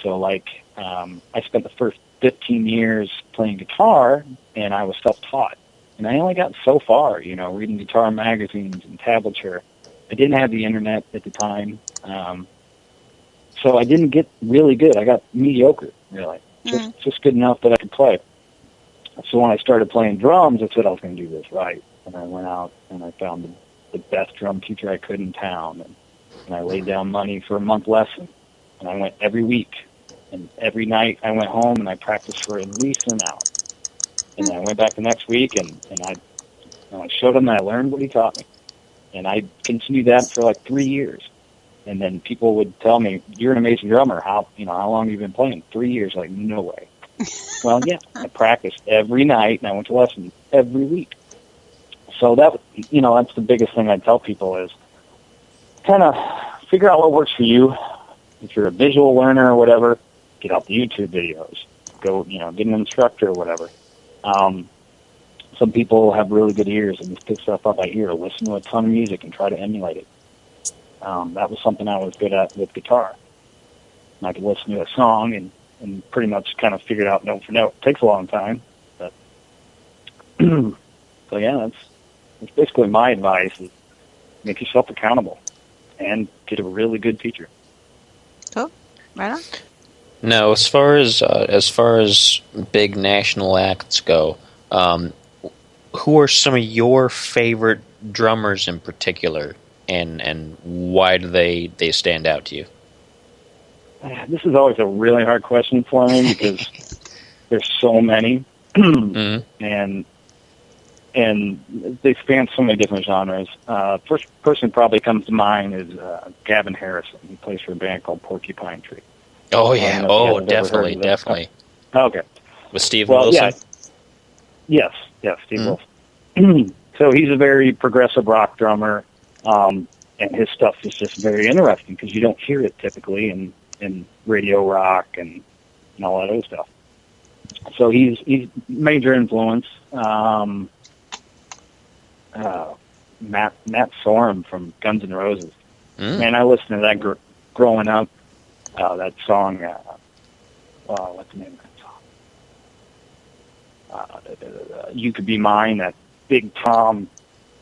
So, like, I spent the first 15 years playing guitar, and I was self-taught. And I only got so far, you know, reading guitar magazines and tablature. I didn't have the internet at the time, so I didn't get really good. I got mediocre, really. Just good enough that I could play. So when I started playing drums, I said I was going to do this right. And I went out and I found the best drum teacher I could in town. And I laid down money for a month lesson. And I went every week. And every night I went home and I practiced for at least an hour. And then I went back the next week and I showed him that I learned what he taught me. And I continued that for like 3 years. And then people would tell me, "You're an amazing drummer. How long have you been playing?" 3 years. Like, no way. Well, yeah, I practiced every night and I went to lessons every week. So that, that's the biggest thing I tell people is kind of figure out what works for you. If you're a visual learner or whatever, get out the YouTube videos. Go, get an instructor or whatever. Some people have really good ears and just pick stuff up by ear. Listen to a ton of music and try to emulate it. That was something I was good at with guitar. And I could listen to a song and pretty much kind of figure it out note for note. It takes a long time, but so yeah, that's basically my advice: is make yourself accountable and get a really good teacher. Cool, right on. Now, as far as big national acts go, who are some of your favorite drummers in particular, and why do they stand out to you? This is always a really hard question for me because there's so many, and they span so many different genres. First person probably comes to mind is Gavin Harrison. He plays for a band called Porcupine Tree. Oh yeah, definitely. Okay. With Steve Wilson. Yeah. Yes, Steve Wilson. So he's a very progressive rock drummer, and his stuff is just very interesting because you don't hear it typically in radio rock and all that other stuff. So he's major influence. Matt Sorum from Guns N' Roses. Man, I listened to that growing up. That song, what's the name of that song? You Could Be Mine, that Big Tom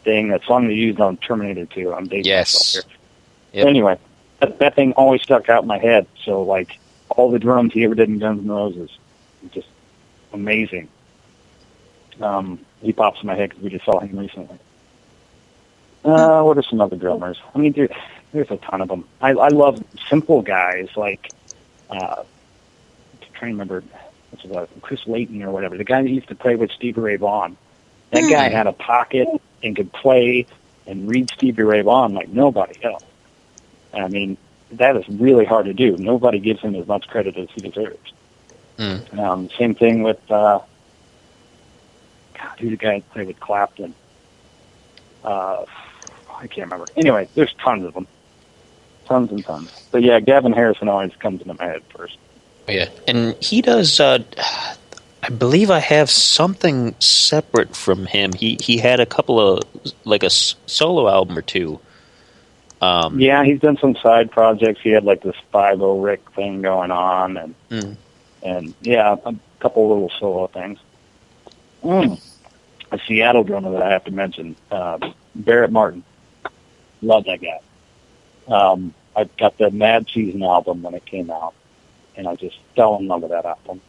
thing, that song they used on Terminator 2. I'm dating myself here. Yep. Anyway, that thing always stuck out in my head. So, like, all the drums he ever did in Guns N' Roses, just amazing. He pops in my head because we just saw him recently. What are some other drummers? I mean, there's a ton of them. I love simple guys like, I'm trying to remember, Chris Layton or whatever, the guy that used to play with Stevie Ray Vaughan. That guy had a pocket and could play and read Stevie Ray Vaughan like nobody else. I mean, that is really hard to do. Nobody gives him as much credit as he deserves. Same thing with, who's the guy that played with Clapton? I can't remember. Anyway, there's tons of them. Tons and tons. But yeah, Gavin Harrison always comes into my head first. Yeah, and he does, I believe I have something separate from him. He had a couple of, like a solo album or two. Yeah, he's done some side projects. He had like this 5-0 Rick thing going on, and yeah, a couple little solo things. A Seattle drummer that I have to mention, Barrett Martin. Love that guy. I got the Mad Season album when it came out, and I just fell in love with that album.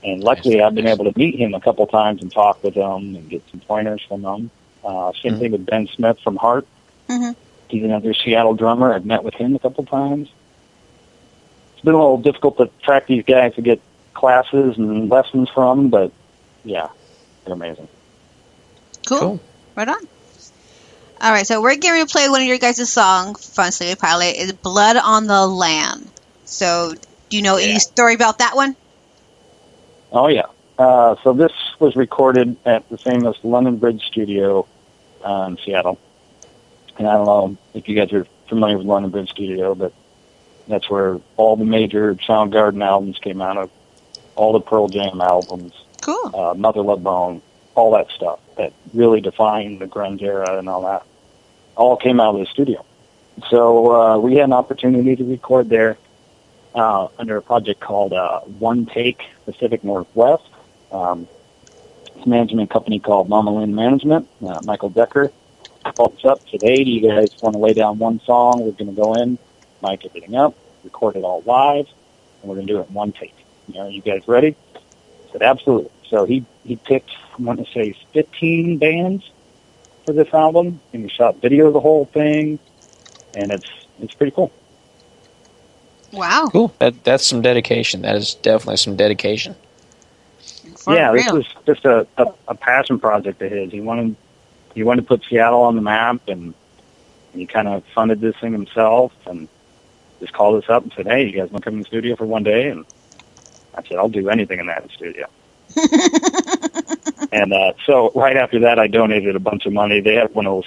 And luckily, I've been able to meet him a couple times and talk with him and get some pointers from him. Same thing with Ben Smith from Heart. He's another Seattle drummer. I've met with him a couple times. It's been a little difficult to track these guys to get classes and lessons from, but yeah, they're amazing. Cool. Right on. All right, so we're getting to play one of your guys' songs from SleepyPilot. It's Blood on the Land. So do you know any story about that one? Oh, yeah. So this was recorded at the famous London Bridge studio in Seattle. And I don't know if you guys are familiar with London Bridge studio, but that's where all the major Soundgarden albums came out of, all the Pearl Jam albums, Mother Love Bone, all that stuff that really defined the grunge era and all that, all came out of the studio. So we had an opportunity to record there, under a project called One Take Pacific Northwest. It's a management company called Mama Lynn Management. Michael Decker called us up, said, hey, do you guys want to lay down one song? We're going to go in, mic everything up, record it all live, and we're going to do it in one take. Are you guys ready? I said, absolutely. So he picked, I want to say, 15 bands for this album, and we shot video of the whole thing, and it's pretty cool. Wow. Cool. That's some dedication. That is definitely some dedication. This was just a passion project of his. He wanted to put Seattle on the map, and he kind of funded this thing himself, and just called us up and said, hey, you guys want to come in the studio for one day? And I said, I'll do anything in that studio. And so right after that, I donated a bunch of money. They have one of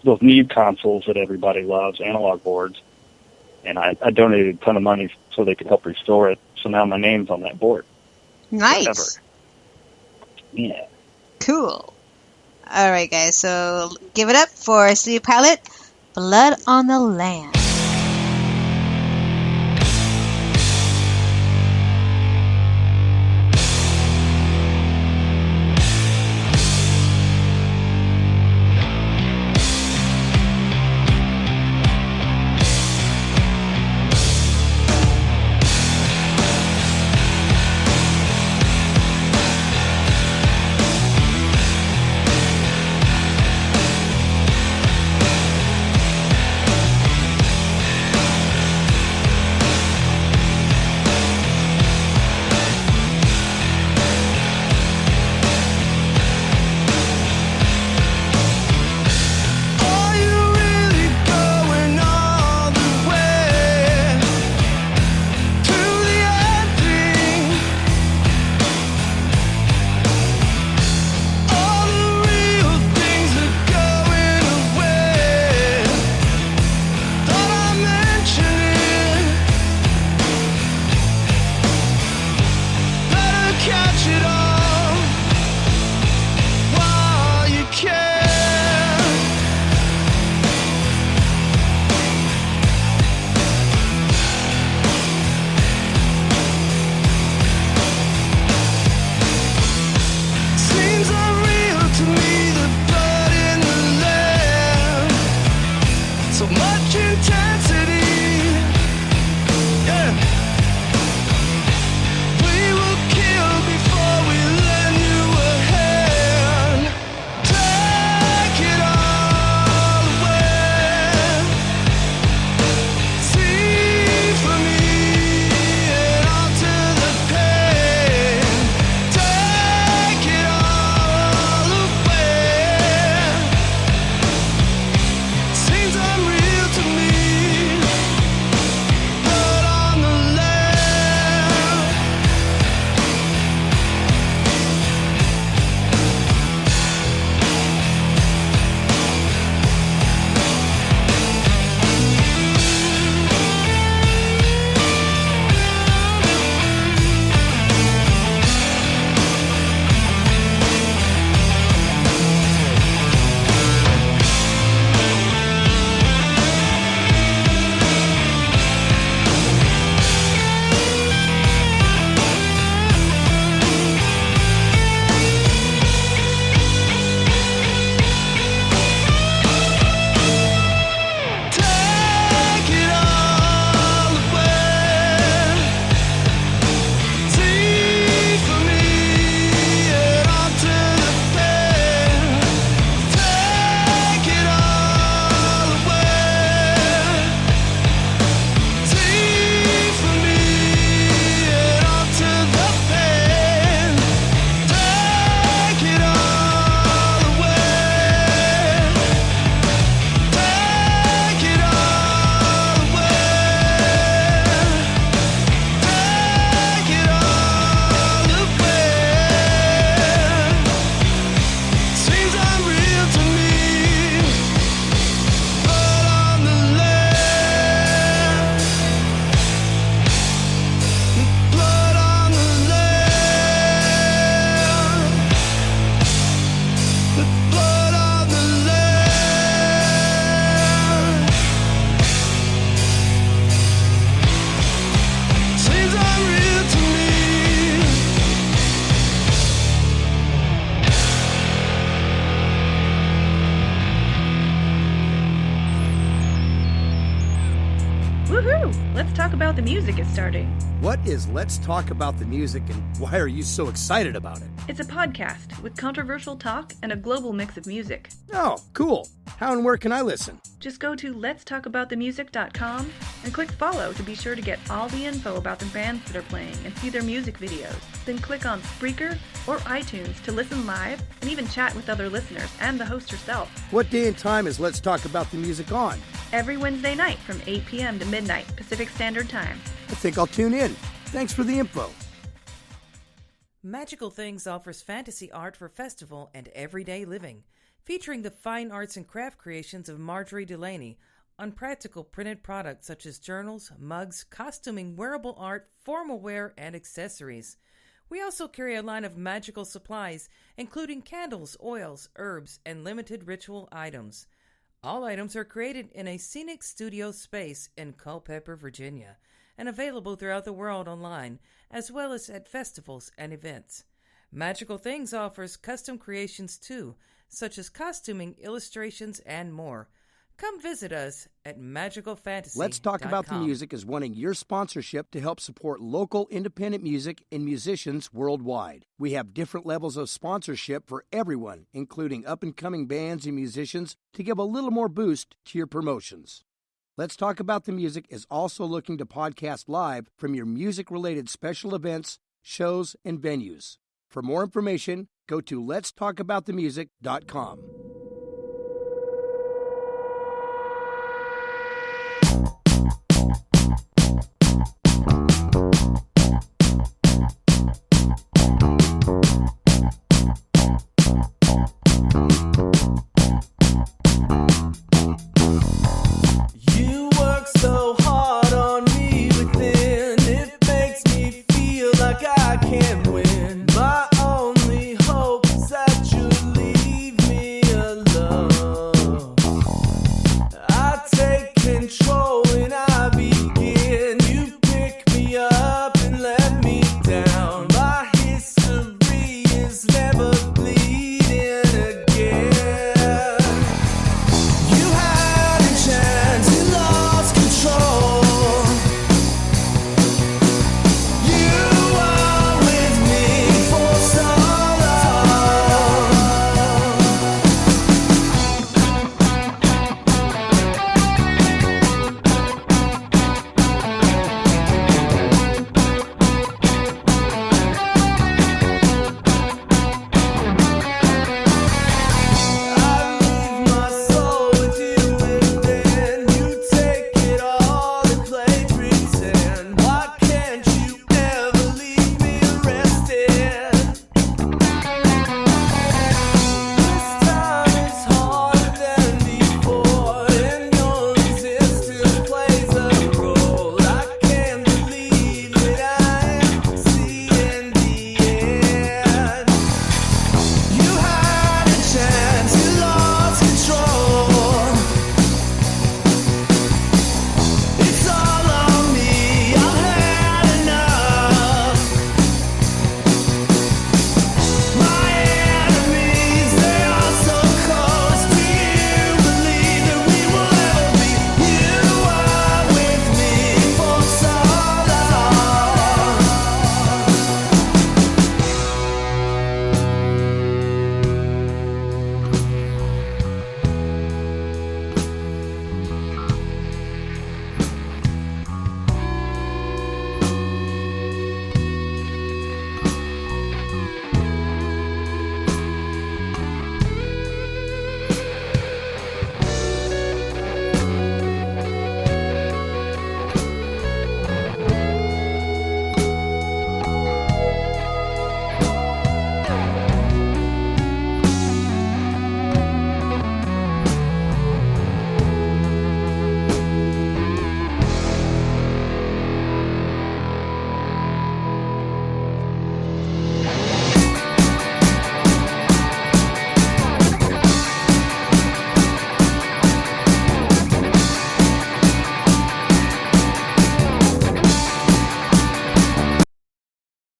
those Neve consoles that everybody loves, analog boards, and I donated a ton of money so they could help restore it. So now my name's on that board. Nice. Forever. Yeah. Cool. All right, guys. So give it up for SleepyPilot, Blood on the Land. About the Music is starting. What is Let's Talk About the Music, and why are you so excited about it? It's a podcast with controversial talk and a global mix of music. Oh, cool. How and where can I listen? Just go to letstalkaboutthemusic.com and click follow to be sure to get all the info about the bands that are playing and see their music videos. Then click on Spreaker or iTunes to listen live and even chat with other listeners and the host herself. What day and time is Let's Talk About the Music on? Every Wednesday night from 8 p.m. to midnight Pacific Standard Time. I think I'll tune in. Thanks for the info. Magical Things offers fantasy art for festival and everyday living, featuring the fine arts and craft creations of Marjorie Delaney on practical printed products such as journals, mugs, costuming, wearable art, formal wear, and accessories. We also carry a line of magical supplies, including candles, oils, herbs, and limited ritual items. All items are created in a scenic studio space in Culpeper, Virginia, and available throughout the world online, as well as at festivals and events. Magical Things offers custom creations too, such as costuming, illustrations, and more. Come visit us at magicalfantasy.com. Let's Talk About the Music is wanting your sponsorship to help support local independent music and musicians worldwide. We have different levels of sponsorship for everyone, including up-and-coming bands and musicians, to give a little more boost to your promotions. Let's Talk About the Music is also looking to podcast live from your music-related special events, shows, and venues. For more information, go to letstalkaboutthemusic.com.